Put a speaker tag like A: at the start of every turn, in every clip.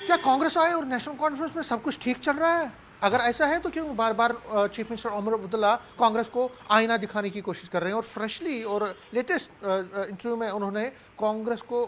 A: क्या कांग्रेस आए और नेशनल कॉन्फ्रेंस में सब कुछ ठीक चल रहा है? अगर ऐसा है तो क्यों बार बार चीफ मिनिस्टर उमर अब्दुल्ला कांग्रेस को आईना दिखाने की कोशिश कर रहे हैं? और फ्रेशली और लेटेस्ट इंटरव्यू में उन्होंने कांग्रेस को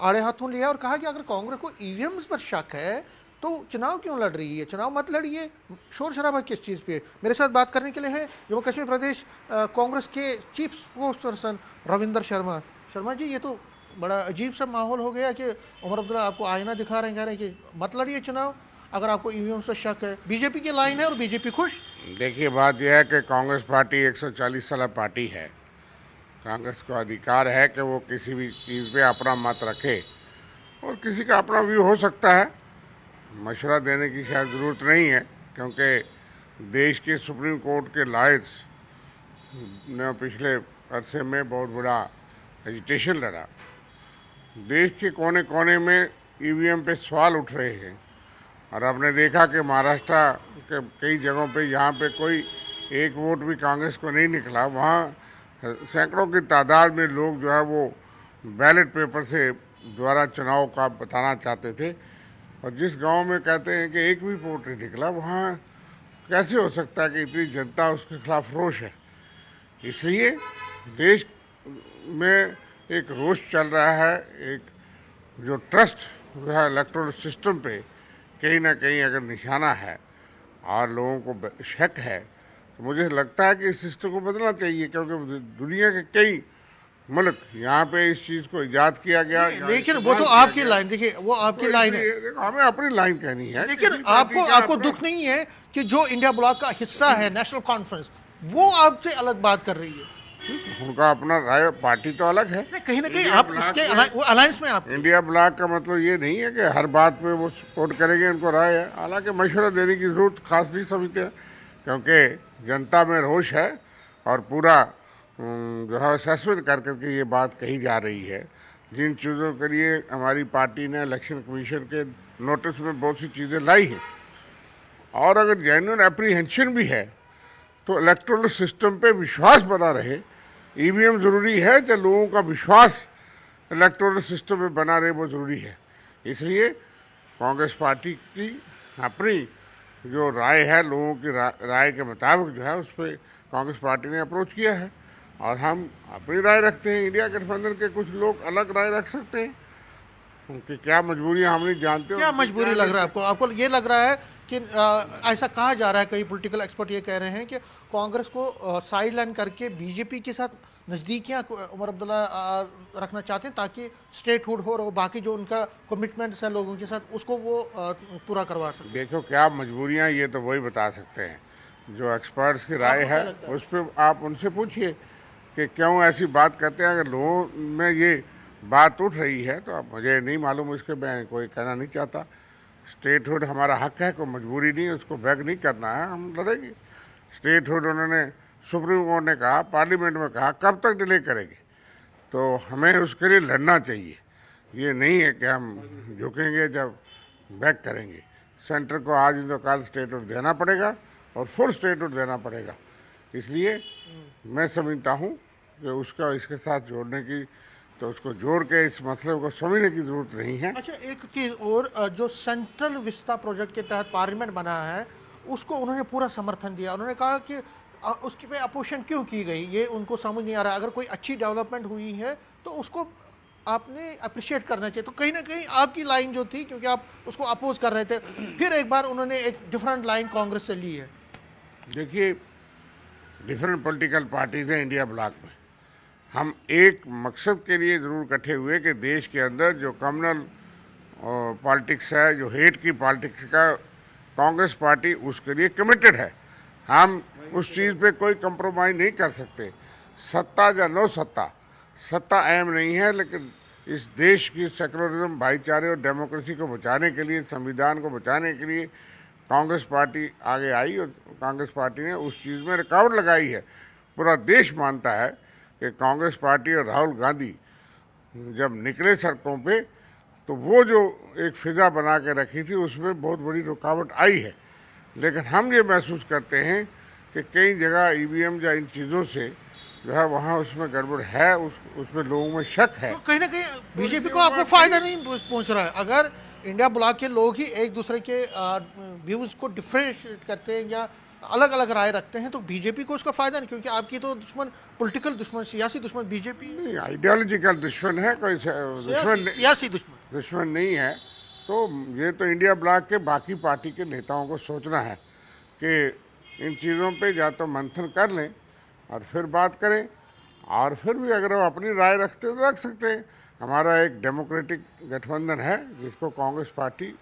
A: आड़े हाथों लिया और कहा कि अगर कांग्रेस को ईवीएम्स पर शक है तो चुनाव क्यों लड़ रही है, चुनाव मत लड़िए, शोर शराबा किस चीज़ पे। मेरे साथ बात करने के लिए है जम्मू कश्मीर प्रदेश कांग्रेस के chief spokesperson Ravinder Sharma. Sharma ji, ये तो बड़ा अजीब सा माहौल हो गया कि उमर अब्दुल्ला आपको आईना दिखा रहे हैं, कह रहे हैं कि मत लड़िए चुनाव अगर आपको ईवीएम से शक है। बीजेपी की लाइन है और बीजेपी खुश।
B: देखिए, बात यह है कि कांग्रेस पार्टी 140 साल पार्टी है। कांग्रेस को अधिकार है कि वो किसी भी चीज़ पे अपना मत रखे और किसी का अपना व्यू हो सकता है। मशवरा देने की शायद ज़रूरत नहीं है, क्योंकि देश के सुप्रीम कोर्ट के लॉयर्स ने पिछले अरसे में बहुत बड़ा एजिटेशन लड़ा। देश के कोने कोने में ईवीएम पे सवाल उठ रहे हैं और आपने देखा कि महाराष्ट्र के कई जगहों पे यहाँ पे कोई एक वोट भी कांग्रेस को नहीं निकला। वहाँ सैकड़ों की तादाद में लोग जो है वो बैलेट पेपर से द्वारा चुनाव का बताना चाहते थे, और जिस गांव में कहते हैं कि एक भी वोट नहीं निकला, वहाँ कैसे हो सकता है कि इतनी जनता उसके खिलाफ रोष है। इसलिए देश में एक रोष चल रहा है, एक जो ट्रस्ट जो है इलेक्टोरल सिस्टम पे कहीं ना कहीं अगर निशाना है और लोगों को शक है, तो मुझे लगता है कि इस सिस्टम को बदलना चाहिए, क्योंकि दुनिया के कई मुल्क यहाँ पे इस चीज़ को इजाद किया गया।
A: लेकिन वो तो आपकी लाइन, देखिए वो आपकी लाइन है,
B: हमें अपनी लाइन कहनी है।
A: लेकिन आपको दुख नहीं है कि जो इंडिया ब्लॉक का हिस्सा है नेशनल कॉन्फ्रेंस, वो आपसे अलग बात कर रही है?
B: उनका अपना राय, पार्टी तो अलग है।
A: कहीं ना कहीं आप उसके अलायंस में आप।
B: इंडिया ब्लॉक का मतलब ये नहीं है कि हर बात पे वो सपोर्ट करेंगे, उनको राय है। हालांकि मशवरा देने की जरूरत खास नहीं समझते हैं, क्योंकि जनता में रोष है और पूरा जो है असेसमेंट कर करके ये बात कही जा रही है। जिन चीज़ों के लिए हमारी पार्टी ने इलेक्शन कमीशन के नोटिस में बहुत सी चीज़ें लाई हैं, और अगर जेन्युइन एप्रीहेंशन भी है तो इलेक्टोरल सिस्टम पे विश्वास बना रहे। ईवीएम ज़रूरी है, जो लोगों का विश्वास इलेक्टोरल सिस्टम में बना रहे वो ज़रूरी है। इसलिए कांग्रेस पार्टी की अपनी जो राय है, लोगों की राय के मुताबिक जो है उस पर कांग्रेस पार्टी ने अप्रोच किया है, और हम अपनी राय रखते हैं। इंडिया गठबंधन के कुछ लोग अलग राय रख सकते हैं, उनकी क्या मजबूरियां हम नहीं जानते।
A: क्या मजबूरी लग रहा है आपको? आपको ये लग रहा है कि ऐसा कहा जा रहा है, कई पॉलिटिकल एक्सपर्ट ये कह रहे हैं कि कांग्रेस को साइड लाइन करके बीजेपी के साथ नज़दीकियां उमर अब्दुल्ला रखना चाहते हैं, ताकि स्टेटहुड हो और बाकी जो उनका कमिटमेंट्स है लोगों के साथ उसको वो पूरा करवा सकें।
B: देखो, क्या मजबूरियां, ये तो वही बता सकते हैं। जो एक्सपर्ट्स की राय है उस पर आप उनसे पूछिए कि क्यों ऐसी बात करते हैं। अगर लोगों में ये बात उठ रही है तो अब मुझे नहीं मालूम, इसके मैं कोई कहना नहीं चाहता। स्टेटहुड हमारा हक है, कोई मजबूरी नहीं है, उसको बैक नहीं करना है, हम लड़ेंगे। स्टेटहुड उन्होंने सुप्रीम कोर्ट ने कहा, पार्लियामेंट में कहा, कब तक डिले करेंगे? तो हमें उसके लिए लड़ना चाहिए। ये नहीं है कि हम झुकेंगे जब बैक करेंगे। सेंटर को आज इन तो कल स्टेटहुड देना पड़ेगा और फुल स्टेटहुड देना पड़ेगा। इसलिए मैं समझता हूँ कि उसका इसके साथ जोड़ने की, तो उसको जोड़ के इस मसले को समझने की जरूरत नहीं है।
A: अच्छा, एक चीज़ और, जो सेंट्रल विस्ता प्रोजेक्ट के तहत पार्लियामेंट बना है उसको उन्होंने पूरा समर्थन दिया। उन्होंने कहा कि उसकी पे अपोजिशन क्यों की गई ये उनको समझ नहीं आ रहा। अगर कोई अच्छी डेवलपमेंट हुई है तो उसको आपने अप्रिशिएट करना चाहिए। तो कहीं ना कहीं आपकी लाइन जो थी, क्योंकि आप उसको अपोज कर रहे थे, फिर एक बार उन्होंने एक डिफरेंट लाइन कांग्रेस से ली है।
B: देखिए, डिफरेंट पॉलिटिकल पार्टीज हैं इंडिया ब्लॉक में। हम एक मकसद के लिए ज़रूर इकट्ठे हुए कि देश के अंदर जो कम्युनल पॉलिटिक्स है, जो हेट की पॉलिटिक्स का, कांग्रेस पार्टी उसके लिए कमिटेड है। हम उस चीज़ पे कोई कंप्रोमाइज़ नहीं कर सकते। सत्ता या नो सत्ता, सत्ता अहम नहीं है, लेकिन इस देश की सेकुलरिज्म, भाईचारे और डेमोक्रेसी को बचाने के लिए, संविधान को बचाने के लिए कांग्रेस पार्टी आगे आई, और कांग्रेस पार्टी ने उस चीज़ में रुकावट लगाई है। पूरा देश मानता है कि कांग्रेस पार्टी और राहुल गांधी जब निकले सड़कों पे, तो वो जो एक फिजा बना के रखी थी उसमें बहुत बड़ी रुकावट आई है। लेकिन हम ये महसूस करते हैं कि कई जगह ईवीएम या इन चीज़ों से जो है वहाँ उसमें गड़बड़ है, उसमें लोगों में शक है।
A: तो कहीं ना कहीं बीजेपी को आपको फायदा नहीं पहुंच रहा है। अगर इंडिया ब्लॉक के लोग ही एक दूसरे के व्यूज को डिफरेंशिएट करते हैं या अलग अलग राय रखते हैं, तो बीजेपी को उसका फायदा नहीं, क्योंकि आपकी तो दुश्मन पॉलिटिकल दुश्मन, सियासी दुश्मन बीजेपी,
B: नहीं, आइडियोलॉजिकल दुश्मन है, कोई
A: सियासी दुश्मन।
B: दुश्मन नहीं है। तो ये तो इंडिया ब्लॉक के बाकी पार्टी के नेताओं को सोचना है कि इन चीज़ों पे या तो मंथन कर लें और फिर बात करें, और फिर भी अगर वो अपनी राय रखते हैं तो रख सकते हैं। हमारा एक डेमोक्रेटिक गठबंधन है जिसको कांग्रेस पार्टी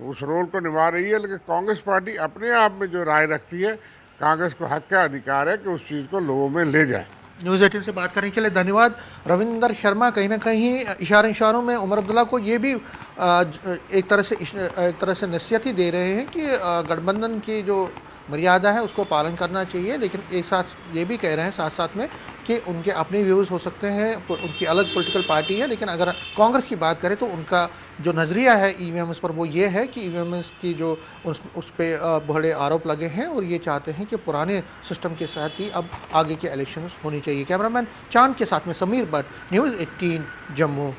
B: उस रोल को निभा रही है, लेकिन कांग्रेस पार्टी अपने आप में जो राय रखती है, कांग्रेस को हक का अधिकार है कि उस चीज़ को लोगों में ले जाए।
A: न्यूज़ 18 से बात करने के लिए धन्यवाद। रविंदर शर्मा कहीं ना कहीं इशारों में उमर अब्दुल्ला को ये भी एक तरह से नसीहत ही दे रहे हैं कि गठबंधन की जो मर्यादा है उसको पालन करना चाहिए, लेकिन एक साथ ये भी कह रहे हैं साथ साथ में कि उनके अपने व्यूज़ हो सकते हैं, उनकी अलग पॉलिटिकल पार्टी है, लेकिन अगर कांग्रेस की बात करें तो उनका जो नज़रिया है ईवीएम्स पर वो ये है कि ईवीएम्स की जो उस पर बड़े आरोप लगे हैं और ये चाहते हैं कि पुराने सिस्टम के साथ ही अब आगे के इलेक्शंस होनी चाहिए। कैमरामैन चांद के साथ में समीर भट्ट, न्यूज़ 18 जम्मू।